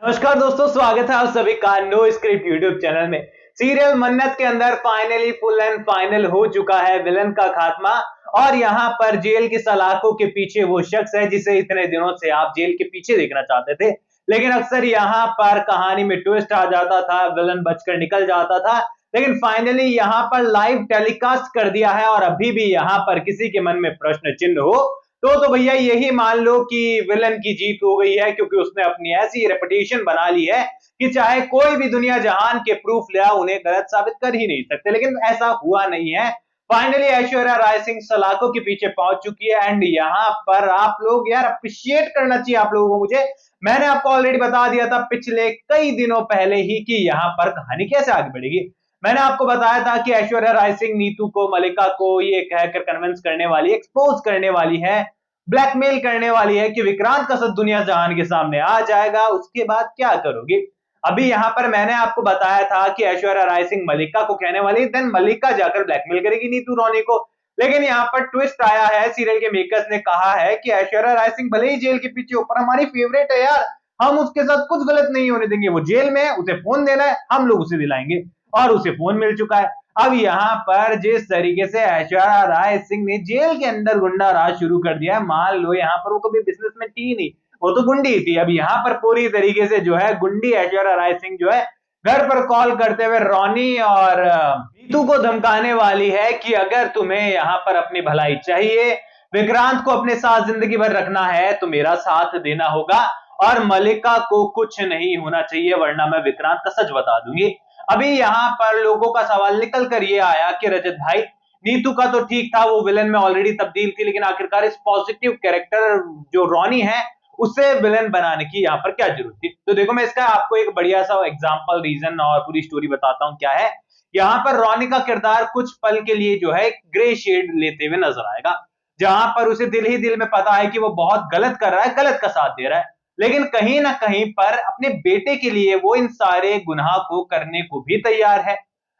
नमस्कार दोस्तों, स्वागत है आप सभी का नो स्क्रिप्ट यूट्यूब चैनल में। सीरियल मन्नत के अंदर फाइनली फुल एंड फाइनल हो चुका है विलन का खात्मा। और यहाँ पर जेल की सलाखों के पीछे वो शख्स है जिसे इतने दिनों से आप जेल के पीछे देखना चाहते थे, लेकिन अक्सर यहाँ पर कहानी में ट्विस्ट आ जाता था, विलन बचकर निकल जाता था। लेकिन फाइनली यहाँ पर लाइव टेलीकास्ट कर दिया है और अभी भी यहाँ पर किसी के मन में प्रश्न चिन्ह हो तो भैया यही मान लो कि विलन की जीत हो गई है, क्योंकि उसने अपनी ऐसी रेपुटेशन बना ली है कि चाहे कोई भी दुनिया जहान के प्रूफ ले आओ, उन्हें गलत साबित कर ही नहीं सकते। लेकिन ऐसा हुआ नहीं है। फाइनली ऐश्वर्या राय सिंह सलाखों के पीछे पहुंच चुकी है एंड यहाँ पर आप लोग यार अप्रिशिएट करना चाहिए आप लोगों को। मुझे मैंने आपको ऑलरेडी बता दिया था पिछले कई दिनों पहले ही कि यहाँ पर कहानी कैसे आगे बढ़ेगी। मैंने आपको बताया था कि ऐश्वर्या राय सिंह नीतू को, मलिका को ये कहकर कन्विंस करने वाली, एक्सपोज करने वाली है, ब्लैकमेल करने वाली है कि विक्रांत का सच दुनिया जहान के सामने आ जाएगा, उसके बाद क्या करोगे। अभी यहाँ पर मैंने आपको बताया था कि ऐश्वर्या राय सिंह मलिका को कहने वाली, देन मलिका जाकर ब्लैकमेल करेगी नीतू रॉनी को। लेकिन यहाँ पर ट्विस्ट आया है, सीरियल के मेकर्स ने कहा है कि ऐश्वर्या राय सिंह भले ही जेल के पीछे हो पर हमारी फेवरेट है यार, हम उसके साथ कुछ गलत नहीं होने देंगे। वो जेल में है, उसे फोन देना है, हम लोग उसे दिलाएंगे। और उसे फोन मिल चुका है। अब यहाँ पर जिस तरीके से ऐश्वर्या राय सिंह ने जेल के अंदर गुंडा राज शुरू कर दिया है, मान लो यहाँ पर वो कभी बिजनेसमैन थी नहीं, वो तो गुंडी थी। अब यहाँ पर पूरी तरीके से जो है गुंडी ऐश्वर्या राय सिंह जो है घर पर कॉल करते हुए रॉनी और नीतू को धमकाने वाली है कि अगर तुम्हें यहाँ पर अपनी भलाई चाहिए, विक्रांत को अपने साथ जिंदगी भर रखना है तो मेरा साथ देना होगा और मलिका को कुछ नहीं होना चाहिए, वरना मैं विक्रांत का सच बता दूंगी। अभी यहाँ पर लोगों का सवाल निकल कर ये आया कि रजत भाई, नीतू का तो ठीक था, वो विलन में ऑलरेडी तब्दील थी, लेकिन आखिरकार इस पॉजिटिव कैरेक्टर जो रॉनी है उसे विलन बनाने की यहाँ पर क्या जरूरत थी। तो देखो, मैं इसका आपको एक बढ़िया सा एग्जांपल, रीजन और पूरी स्टोरी बताता हूँ क्या है। यहाँ पर रॉनी का किरदार कुछ पल के लिए जो है ग्रे शेड लेते हुए नजर आएगा, जहां पर उसे दिल ही दिल में पता है कि वो बहुत गलत कर रहा है, गलत का साथ दे रहा है, लेकिन कहीं ना कहीं पर अपने बेटे के लिए वो इन सारे गुनाह को करने को भी तैयार है।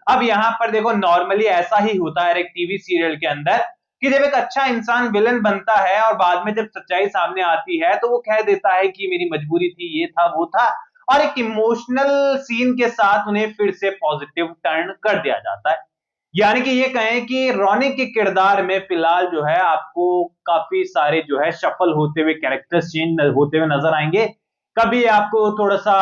अब यहाँ पर देखो, नॉर्मली ऐसा ही होता है एक टीवी सीरियल के अंदर कि जब एक अच्छा इंसान विलन बनता है और बाद में जब सच्चाई सामने आती है तो वो कह देता है कि मेरी मजबूरी थी, ये था, वो था, और एक इमोशनल सीन के साथ उन्हें फिर से पॉजिटिव टर्न कर दिया जाता है। यानी कि ये कहें कि रॉनी के किरदार में फिलहाल जो है आपको काफी सारे जो है शफल होते हुए कैरेक्टर्स चेंज होते हुए नजर आएंगे। कभी आपको थोड़ा सा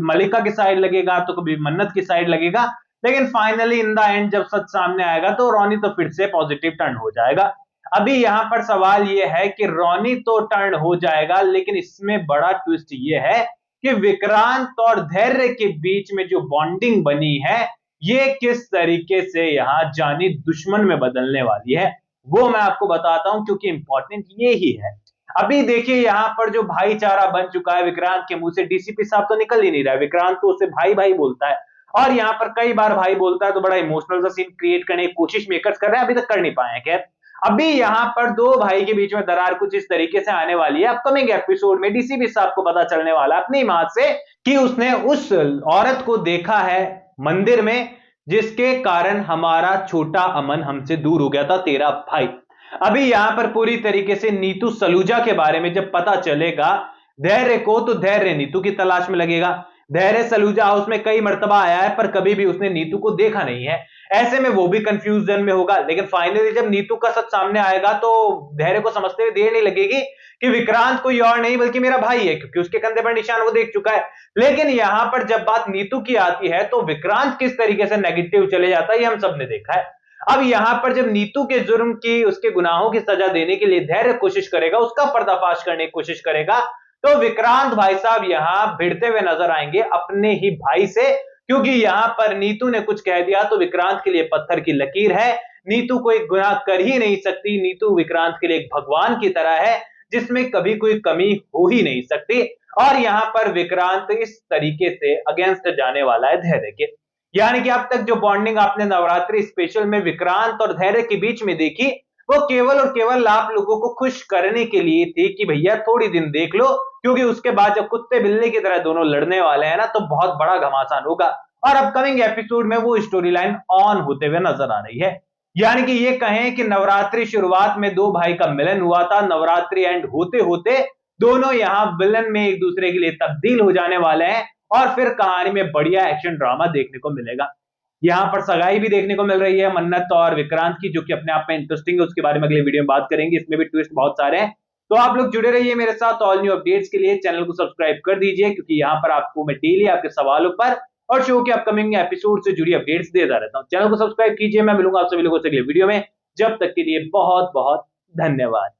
मलिका की साइड लगेगा तो कभी मन्नत की साइड लगेगा, लेकिन फाइनली इन द एंड जब सच सामने आएगा तो रॉनी तो फिर से पॉजिटिव टर्न हो जाएगा। अभी यहाँ पर सवाल ये है कि रॉनी तो टर्न हो जाएगा, लेकिन इसमें बड़ा ट्विस्ट ये है कि विक्रांत और धैर्य के बीच में जो बॉन्डिंग बनी है ये किस तरीके से यहाँ जानी दुश्मन में बदलने वाली है, वो मैं आपको बताता हूं, क्योंकि इंपॉर्टेंट ये ही है। अभी देखिए, यहाँ पर जो भाईचारा बन चुका है विक्रांत के मुंह से, डीसीपी साहब तो निकल ही नहीं रहा है, विक्रांत तो उसे भाई भाई बोलता है और यहाँ पर कई बार भाई बोलता है तो बड़ा इमोशनल सा सीन क्रिएट करने की कोशिश मेकर्स कर रहे हैं, अभी तक कर नहीं पाए हैं। खैर, अभी यहाँ पर दो भाई के बीच में दरार कुछ इस तरीके से आने वाली है। अपकमिंग एपिसोड में डीसीपी साहब को पता चलने वाला अपनी मां से कि उसने उस औरत को देखा है मंदिर में जिसके कारण हमारा छोटा अमन हमसे दूर हो गया था, तेरा भाई। अभी यहां पर पूरी तरीके से नीतू सलूजा के बारे में जब पता चलेगा धैर्य को, तो धैर्य नीतू की तलाश में लगेगा। धैर्य सलूजा हाउस में कई मर्तबा आया है पर कभी भी उसने नीतू को देखा नहीं है, ऐसे में वो भी कंफ्यूजन में होगा। लेकिन फाइनली जब नीतू का सच सामने आएगा तो धैर्य को समझते हुए देर नहीं लगेगी कि विक्रांत कोई और नहीं बल्कि मेरा भाई है, क्योंकि उसके कंधे पर निशान वो देख चुका है। लेकिन यहां पर जब बात नीतू की आती है तो विक्रांत किस तरीके से नेगेटिव चले जाता है ये हम सब ने देखा है। अब यहां पर जब नीतू के जुर्म की, उसके गुनाहों की सजा देने के लिए धैर्य कोशिश करेगा, उसका पर्दाफाश करने की कोशिश करेगा, तो विक्रांत भाई साहब यहां भिड़ते हुए नजर आएंगे अपने ही भाई से, क्योंकि यहां पर नीतू ने कुछ कह दिया तो विक्रांत के लिए पत्थर की लकीर है। नीतू कोई गुनाह कर ही नहीं सकती, नीतू विक्रांत के लिए एक भगवान की तरह है जिसमें कभी कोई कमी हो ही नहीं सकती। और यहाँ पर विक्रांत इस तरीके से अगेंस्ट जाने वाला है धैर्य के। यानी कि अब तक जो बॉन्डिंग आपने नवरात्रि स्पेशल में विक्रांत और धैर्य के बीच में देखी, वो केवल और केवल आप लोगों को खुश करने के लिए थी कि भैया थोड़ी दिन देख लो, क्योंकि उसके बाद जब कुत्ते बिल्ली की तरह दोनों लड़ने वाले हैं ना तो बहुत बड़ा घमासान होगा। और अपकमिंग एपिसोड में वो स्टोरी लाइन ऑन होते हुए नजर आ रही है। यानी कि ये कहें कि नवरात्रि शुरुआत में दो भाई का मिलन हुआ था, नवरात्रि एंड होते होते दोनों यहाँ विलन में एक दूसरे के लिए तब्दील हो जाने वाले हैं और फिर कहानी में बढ़िया एक्शन ड्रामा देखने को मिलेगा। यहाँ पर सगाई भी देखने को मिल रही है मन्नत और विक्रांत की, जो कि अपने आप में इंटरेस्टिंग है, उसके बारे में अगले वीडियो में बात करेंगे। इसमें भी ट्विस्ट बहुत सारे हैं, तो आप लोग जुड़े रहिए मेरे साथ। ऑल न्यू अपडेट्स के लिए चैनल को सब्सक्राइब कर दीजिए, क्योंकि यहाँ पर आपको मैं डेली आपके सवालों पर और शो के अपकमिंग एपिसोड से जुड़ी अपडेट्स देता रहता हूँ। चैनल को सब्सक्राइब कीजिए। मैं मिलूंगा आप सभी लोगों से अगले वीडियो में, जब तक के लिए बहुत बहुत धन्यवाद।